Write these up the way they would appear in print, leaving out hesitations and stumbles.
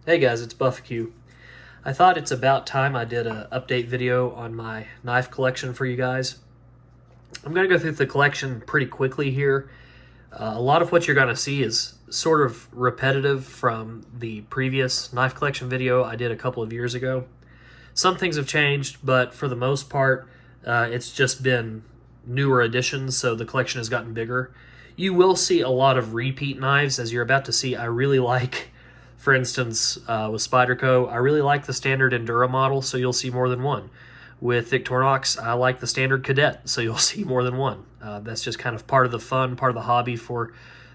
Hey guys, it's Buffaque. I thought it's about time I did an update video on my knife collection for you guys. I'm going to go through the collection pretty quickly here. A lot of what you're going to see is sort of repetitive from the previous knife collection video I did a couple of years ago. Some things have changed, but for the most part, it's just been newer additions, so the collection has gotten bigger. You will see a lot of repeat knives, as you're about to see. I really like, for instance, with Spyderco, I really like the standard Endura model, so you'll see more than one. With Victorinox, I like the standard Cadet, so you'll see more than one. That's just kind of part of the fun, part of the hobby for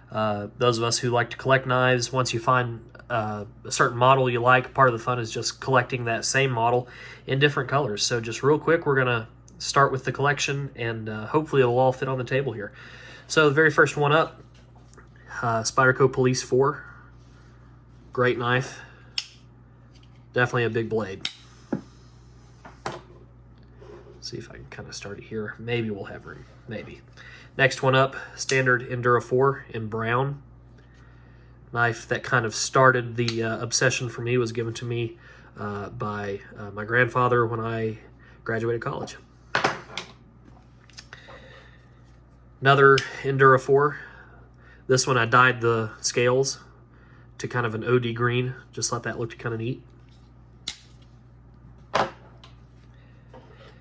those of us who like to collect knives. Once you find a certain model you like, part of the fun is just collecting that same model in different colors. So just real quick, we're going to start with the collection, and hopefully it'll all fit on the table here. So the very first one up, Spyderco Police 4. Great knife. Definitely a big blade. See if I can kind of start it here. Maybe we'll have room. Maybe. Next one up, standard Endura 4 in brown. Knife that kind of started the obsession for me, was given to me by my grandfather when I graduated college. Another Endura 4. This one I dyed the scales to kind of an OD green. Just thought that looked kind of neat.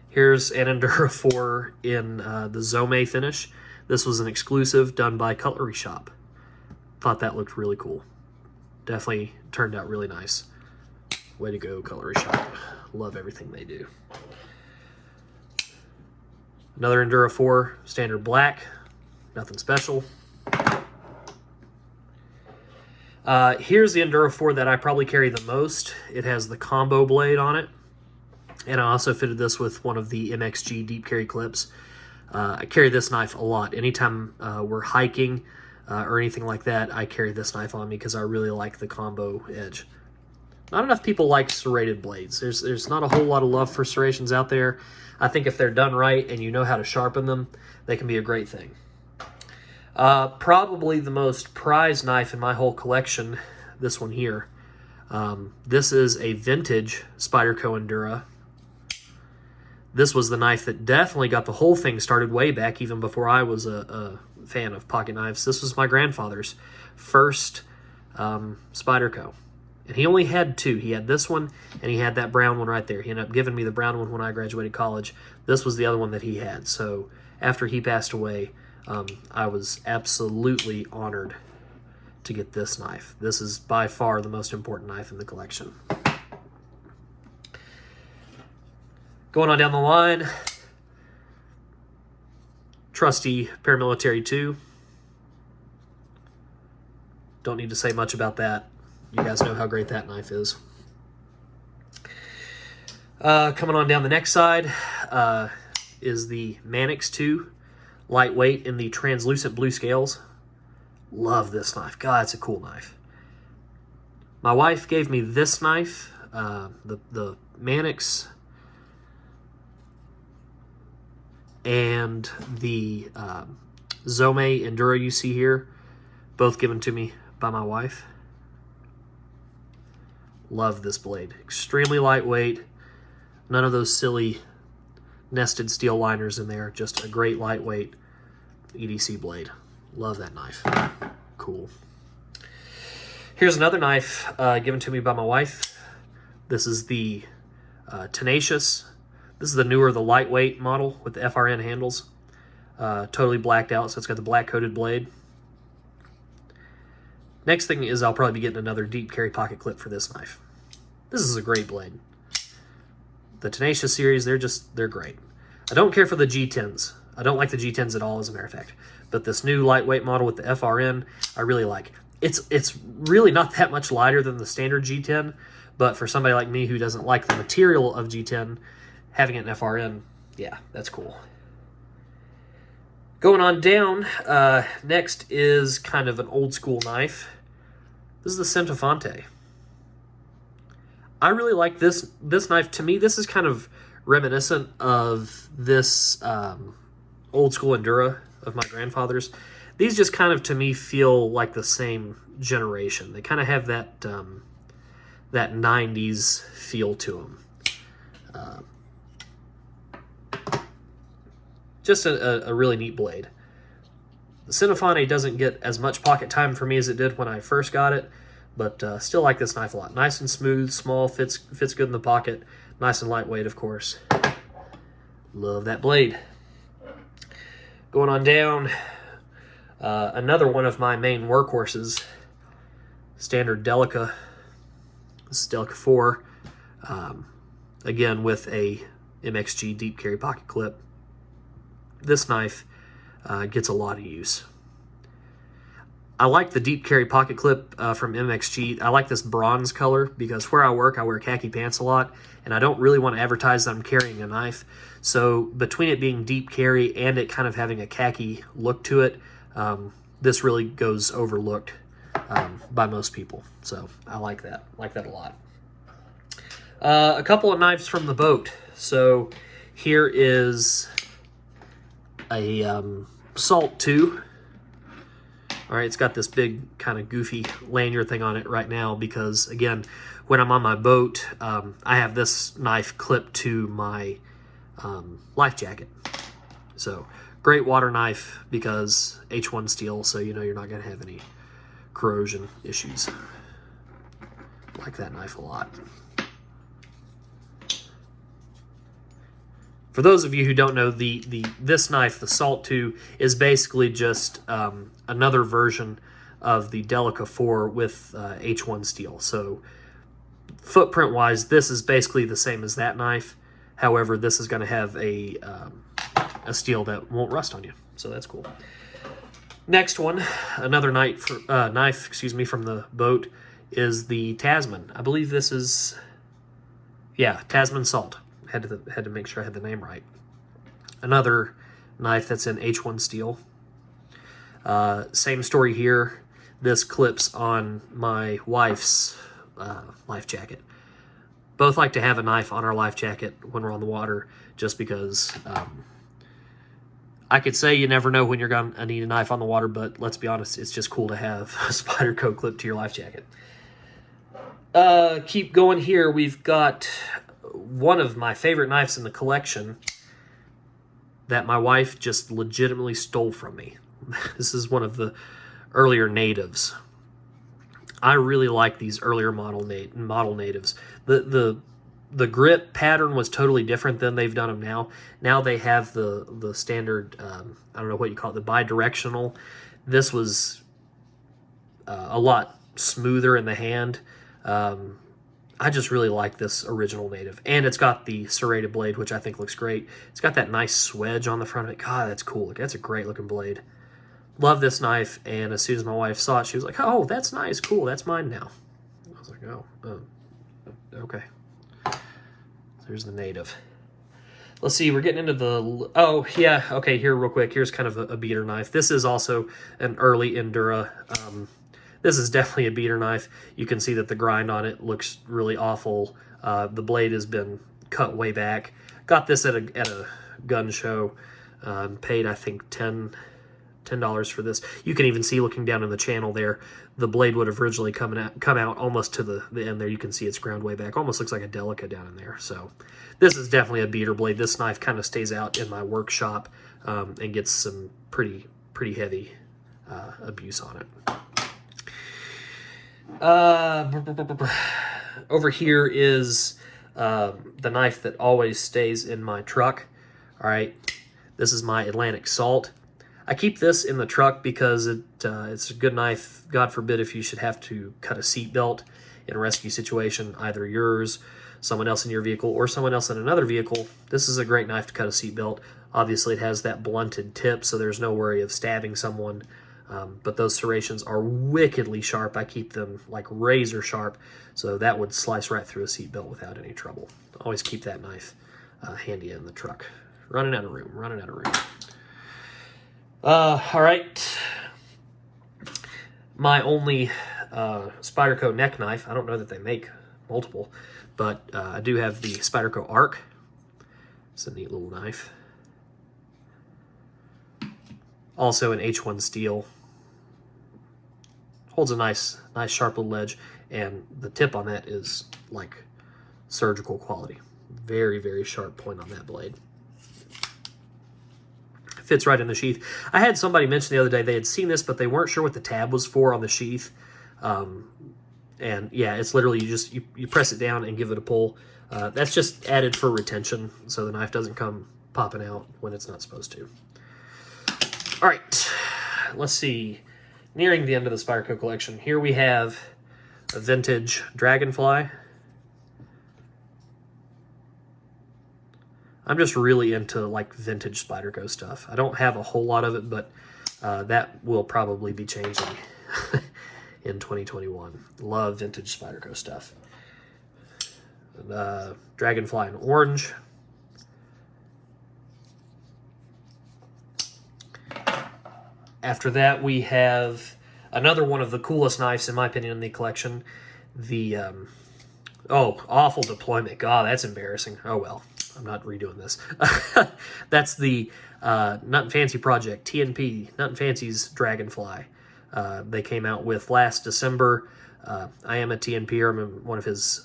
Here's an Endura 4 in the Zome finish. This was an exclusive done by Cutlery Shop. Thought that looked really cool. Definitely turned out really nice. Way to go, Cutlery Shop. Love everything they do. Another Endura 4, standard black. Nothing special. Here's the Endura 4 that I probably carry the most. It has the combo blade on it. And I also fitted this with one of the MXG deep carry clips. I carry this knife a lot. Anytime we're hiking or anything like that, I carry this knife on me because I really like the combo edge. Not enough people like serrated blades. There's not a whole lot of love for serrations out there. I think if they're done right and you know how to sharpen them, they can be a great thing. Probably the most prized knife in my whole collection, this one here. This is a vintage Spyderco Endura. This was the knife that definitely got the whole thing started way back, even before I was a fan of pocket knives. This was my grandfather's first Spyderco. And he only had two. He had this one, and he had that brown one right there. He ended up giving me the brown one when I graduated college. This was the other one that he had. So after he passed away, I was absolutely honored to get this knife. This is by far the most important knife in the collection. Going on down the line, trusty Paramilitary 2. Don't need to say much about that. You guys know how great that knife is. Coming on down the next side is the Mannix 2. Lightweight in the translucent blue scales. Love this knife. God, it's a cool knife. My wife gave me this knife, the Mannix, and the Zome Endura you see here, both given to me by my wife. Love this blade. Extremely lightweight. None of those silly nested steel liners in there. Just a great lightweight EDC blade. Love that knife. Cool. Here's another knife given to me by my wife. This is the Tenacious. This is the newer, the lightweight model with the FRN handles. Totally blacked out, so it's got the black coated blade. Next thing is I'll probably be getting another deep carry pocket clip for this knife. This is a great blade. The Tenacious series, they're great. I don't care for the G10s. I don't like the G10s at all, as a matter of fact. But this new lightweight model with the FRN, I really like. It's really not that much lighter than the standard G10, but for somebody like me who doesn't like the material of G10, having it in FRN, yeah, that's cool. Going on down, next is kind of an old school knife. This is the Centofonte. I really like this knife. To me, this is kind of reminiscent of this old school Endura of my grandfather's. These just kind of, to me, feel like the same generation. They kind of have that that 90s feel to them. Just a really neat blade. The Cinefane doesn't get as much pocket time for me as it did when I first got it, but still like this knife a lot. Nice and smooth, small, fits good in the pocket, nice and lightweight, of course. Love that blade. Going on down, another one of my main workhorses, standard Delica. This is Delica 4, again with a MXG deep carry pocket clip. This knife gets a lot of use. I like the deep carry pocket clip from MXG. I like this bronze color because where I work, I wear khaki pants a lot, and I don't really want to advertise that I'm carrying a knife. So between it being deep carry and it kind of having a khaki look to it, this really goes overlooked by most people. So I like that. I like that a lot. A couple of knives from the boat. So here is a Salt 2. All right, it's got this big kind of goofy lanyard thing on it right now because, again, when I'm on my boat, I have this knife clipped to my life jacket. So great water knife because H1 steel, so you know you're not going to have any corrosion issues. Like that knife a lot. For those of you who don't know, this knife, the Salt 2, is basically just another version of the Delica 4 with H1 steel. So footprint-wise, this is basically the same as that knife. However, this is going to have a steel that won't rust on you. So that's cool. Next one, another knife from the boat, is the Tasman. I believe this is, yeah, Tasman Salt. Had to make sure I had the name right. Another knife that's in H1 steel. Same story here. This clips on my wife's life jacket. Both like to have a knife on our life jacket when we're on the water, just because I could say you never know when you're going to need a knife on the water, but let's be honest, it's just cool to have a Spyderco clip to your life jacket. Keep going here. We've got one of my favorite knives in the collection that my wife just legitimately stole from me. This is one of the earlier natives. I really like these earlier model natives. The grip pattern was totally different than they've done them now. Now they have the standard, I don't know what you call it, the bi-directional. This was a lot smoother in the hand. I just really like this original native. And it's got the serrated blade, which I think looks great. It's got that nice swedge on the front of it. God, that's cool. That's a great looking blade. Love this knife, and as soon as my wife saw it, she was like, oh, that's nice, cool, that's mine now. I was like, oh, okay. There's the native. Let's see, we're getting into the, oh, yeah, okay, here real quick. Here's kind of a beater knife. This is also an early Endura. This is definitely a beater knife. You can see that the grind on it looks really awful. The blade has been cut way back. Got this at a gun show. Paid, I think, $10 for this. You can even see, looking down in the channel there, the blade would have originally come out almost to the end there. You can see it's ground way back. Almost looks like a Delica down in there. So this is definitely a beater blade. This knife kind of stays out in my workshop and gets some pretty heavy abuse on it. Over here is the knife that always stays in my truck. All right, this is my Atlantic Salt. I keep this in the truck because it's a good knife. God forbid if you should have to cut a seat belt in a rescue situation, either yours, someone else in your vehicle, or someone else in another vehicle. This is a great knife to cut a seat belt. Obviously, it has that blunted tip, so there's no worry of stabbing someone. But those serrations are wickedly sharp. I keep them like razor sharp, so that would slice right through a seatbelt without any trouble. Always keep that knife handy in the truck. Running out of room. All right. My only Spyderco neck knife. I don't know that they make multiple, but I do have the Spyderco Arc. It's a neat little knife. Also an H1 steel. Holds a nice sharp little edge. and the tip on that is like surgical quality. Very, very sharp point on that blade. Fits right in the sheath. I had somebody mention the other day they had seen this, but they weren't sure what the tab was for on the sheath. And yeah, it's literally you press it down and give it a pull. That's just added for retention, so the knife doesn't come popping out when it's not supposed to. All right, let's see. Nearing the end of the Spyderco collection, here we have a vintage Dragonfly. I'm just really into like vintage Spyderco stuff. I don't have a whole lot of it, but that will probably be changing in 2021. Love vintage Spyderco stuff. Dragonfly in orange. After that, we have another one of the coolest knives, in my opinion, in the collection. The, oh, awful deployment. God, that's embarrassing. Oh, well, I'm not redoing this. That's the Nut and Fancy Project, TNP, Nut and Fancy's Dragonfly. They came out with last December. I am a TNPer. I'm one of his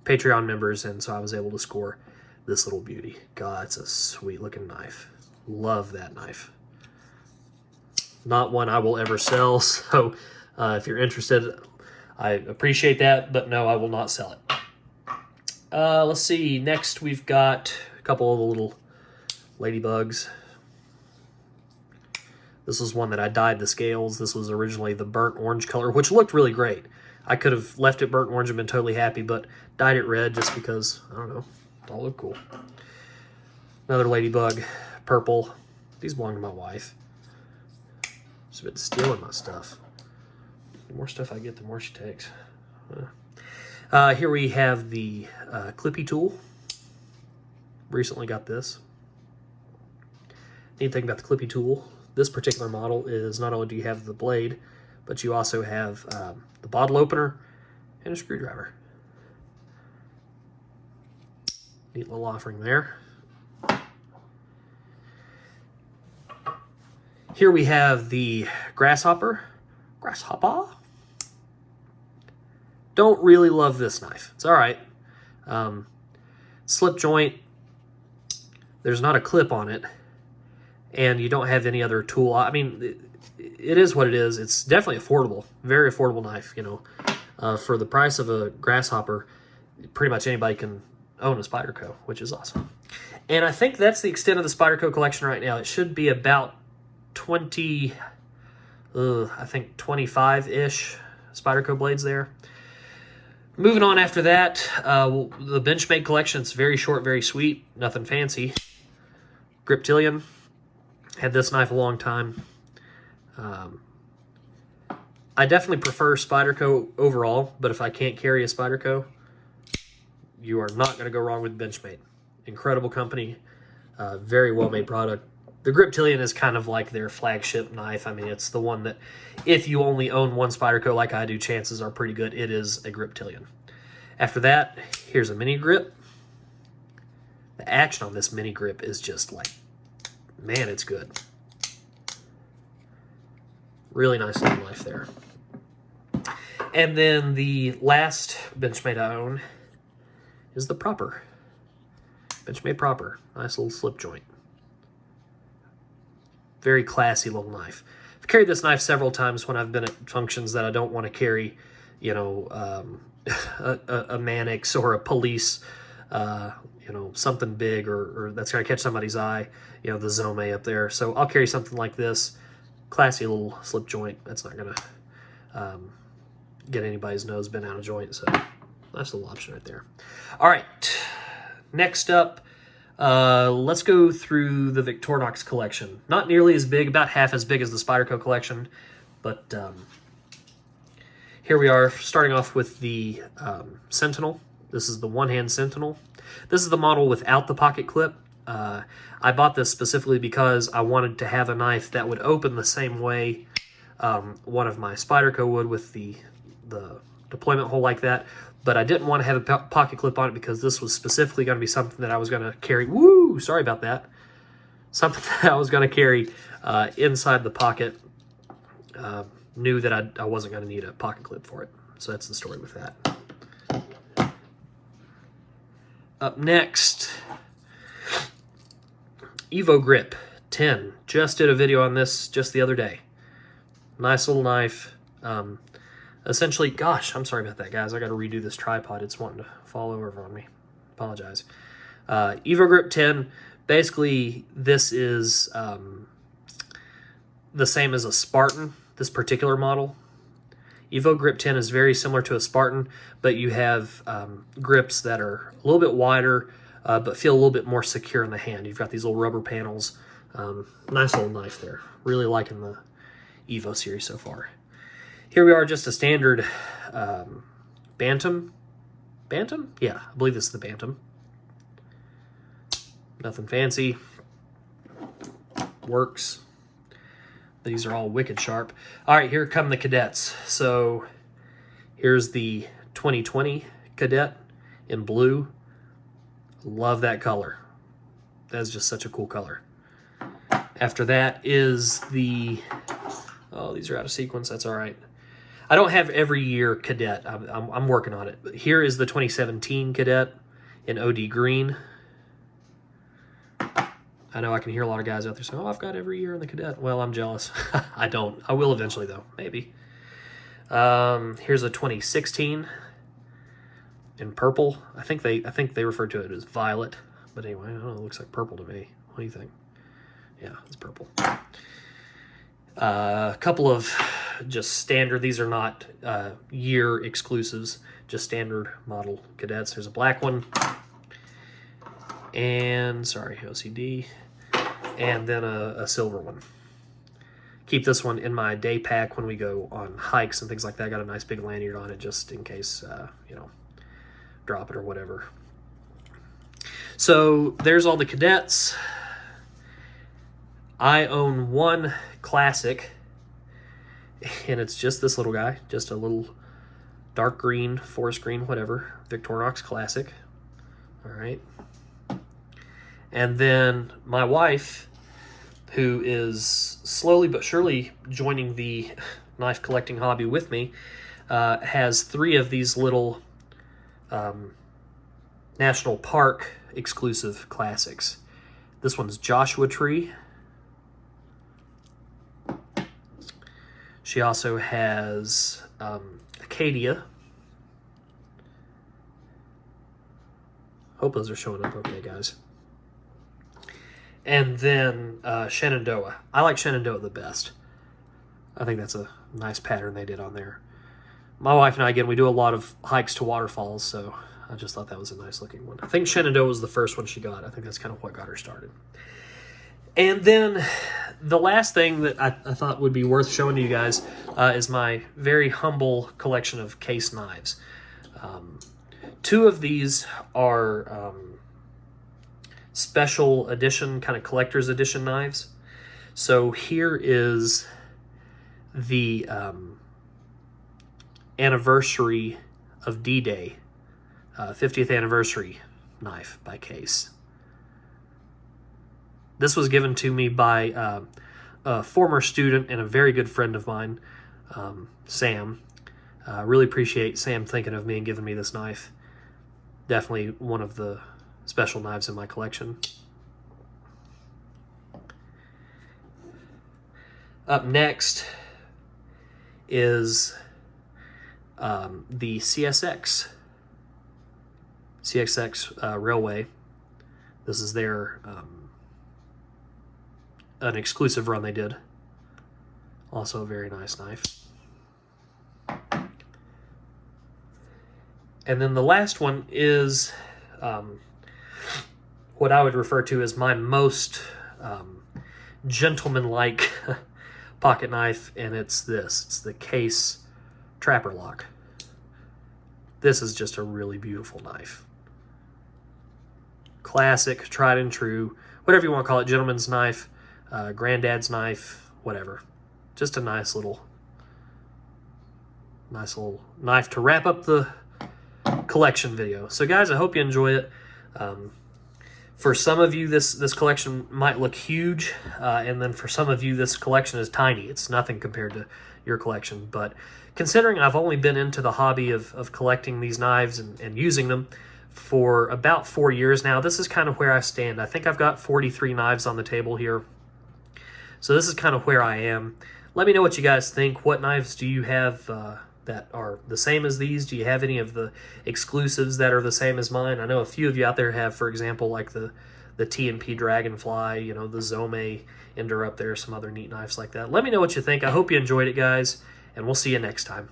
Patreon members, and so I was able to score this little beauty. God, it's a sweet-looking knife. Love that knife. Not one I will ever sell, so if you're interested, I appreciate that, but no, I will not sell it. Let's see, next we've got a couple of the little ladybugs. This was one that I dyed the scales. This was originally the burnt orange color, which looked really great. I could have left it burnt orange and been totally happy, but dyed it red just because, I don't know, it all looked cool. Another ladybug, purple. These belong to my wife. She's been stealing my stuff. The more stuff I get, the more she takes. Here we have the clippy tool. Recently got this. Neat thing about the clippy tool, this particular model is not only do you have the blade, but you also have the bottle opener and a screwdriver. Neat little offering there. Here we have the grasshopper. Don't really love this knife. It's all right. Slip joint. There's not a clip on it, and you don't have any other tool. I mean, it is what it is. It's definitely affordable. Very affordable knife, you know. For the price of a grasshopper, pretty much anybody can own a Spyderco, which is awesome. And I think that's the extent of the Spyderco collection right now. It should be about 20, I think 25-ish Spyderco blades there. Moving on after that, the Benchmade collection. It's very short, very sweet, nothing fancy. Griptilian. Had this knife a long time. I definitely prefer Spyderco overall, but if I can't carry a Spyderco, you are not going to go wrong with Benchmade. Incredible company, very well-made product. The Griptilian is kind of like their flagship knife. I mean, it's the one that, if you only own one Spyderco like I do, chances are pretty good it is a Griptilian. After that, here's a mini grip. The action on this mini grip is just like, man, it's good. Really nice little knife there. And then the last Benchmade I own is the Proper. Benchmade Proper. Nice little slip joint. Very classy little knife. I've carried this knife several times when I've been at functions that I don't want to carry, you know, a Mannix or a police, you know, something big or that's going to catch somebody's eye, you know, the Zome up there. So I'll carry something like this. Classy little slip joint. That's not going to get anybody's nose bent out of joint. So nice little option right there. All right. Next up, let's go through the Victorinox collection. Not nearly as big, about half as big as the Spyderco collection, but here we are, starting off with the Sentinel. This is the one-hand Sentinel. This is the model without the pocket clip. I bought this specifically because I wanted to have a knife that would open the same way one of my Spyderco would with the deployment hole like that. But I didn't want to have a pocket clip on it because this was specifically going to be something that I was going to carry. Woo! Sorry about that. Something that I was going to carry inside the pocket. Knew that I wasn't going to need a pocket clip for it. So that's the story with that. Up next, Evo Grip 10. Just did a video on this just the other day. Nice little knife. Essentially, gosh, I'm sorry about that, guys. I got to redo this tripod. It's wanting to fall over on me. Apologize. Evo Grip 10. Basically, this is the same as a Spartan, this particular model. Evo Grip 10 is very similar to a Spartan, but you have grips that are a little bit wider, but feel a little bit more secure in the hand. You've got these little rubber panels. Nice little knife there. Really liking the Evo series so far. Here we are, just a standard Bantam. Bantam? Yeah, I believe this is the Bantam. Nothing fancy. Works. These are all wicked sharp. All right, here come the cadets. So here's the 2020 cadet in blue. Love that color. That's just such a cool color. After that is the, oh, these are out of sequence. That's all right. I don't have every year cadet. I'm working on it. But here is the 2017 cadet in OD green. I know I can hear a lot of guys out there saying, oh, I've got every year in the cadet. Well, I'm jealous. I don't. I will eventually, though. Maybe. Here's a 2016 in purple. I think they refer to it as violet. But anyway, I don't know. It looks like purple to me. What do you think? Yeah, it's purple. A couple of just standard. These are not year exclusives. Just standard model cadets. There's a black one. And, sorry, OCD. And then a silver one. Keep this one in my day pack when we go on hikes and things like that. Got a nice big lanyard on it just in case, you know, drop it or whatever. So there's all the cadets. I own one classic, and it's just this little guy. Just a little dark green, forest green, whatever. Victorinox classic. All right. And then my wife, who is slowly but surely joining the knife collecting hobby with me, has 3 of these little National Park exclusive classics. This one's Joshua Tree. She also has Acadia. Hope those are showing up okay, guys. And then Shenandoah. I like Shenandoah the best. I think that's a nice pattern they did on there. My wife and I, again, we do a lot of hikes to waterfalls, so I just thought that was a nice looking one. I think Shenandoah was the first one she got. I think that's kind of what got her started. And then the last thing that I thought would be worth showing to you guys is my very humble collection of case knives. 2 of these are special edition, kind of collector's edition knives. So here is the anniversary of D-Day, 50th anniversary knife by Case. This was given to me by a former student and a very good friend of mine, Sam. Really appreciate Sam thinking of me and giving me this knife. Definitely one of the special knives in my collection. Up next is the CSX Railway. This is their an exclusive run they did. Also a very nice knife. And then the last one is what I would refer to as my most gentleman-like pocket knife, and it's this. It's the Case Trapper Lock. This is just a really beautiful knife. Classic, tried and true, whatever you want to call it, gentleman's knife, granddad's knife, whatever. Just a nice little knife to wrap up the collection video. So guys, I hope you enjoy it. For some of you, this collection might look huge, and then for some of you, this collection is tiny. It's nothing compared to your collection. But considering I've only been into the hobby of collecting these knives and using them for about 4 years now, this is kind of where I stand. I think I've got 43 knives on the table here. So this is kind of where I am. Let me know what you guys think. What knives do you have that are the same as these? Do you have any of the exclusives that are the same as mine? I know a few of you out there have, for example, like the T&P Dragonfly, you know, the Zome Endura up there, some other neat knives like that. Let me know what you think. I hope you enjoyed it, guys, and we'll see you next time.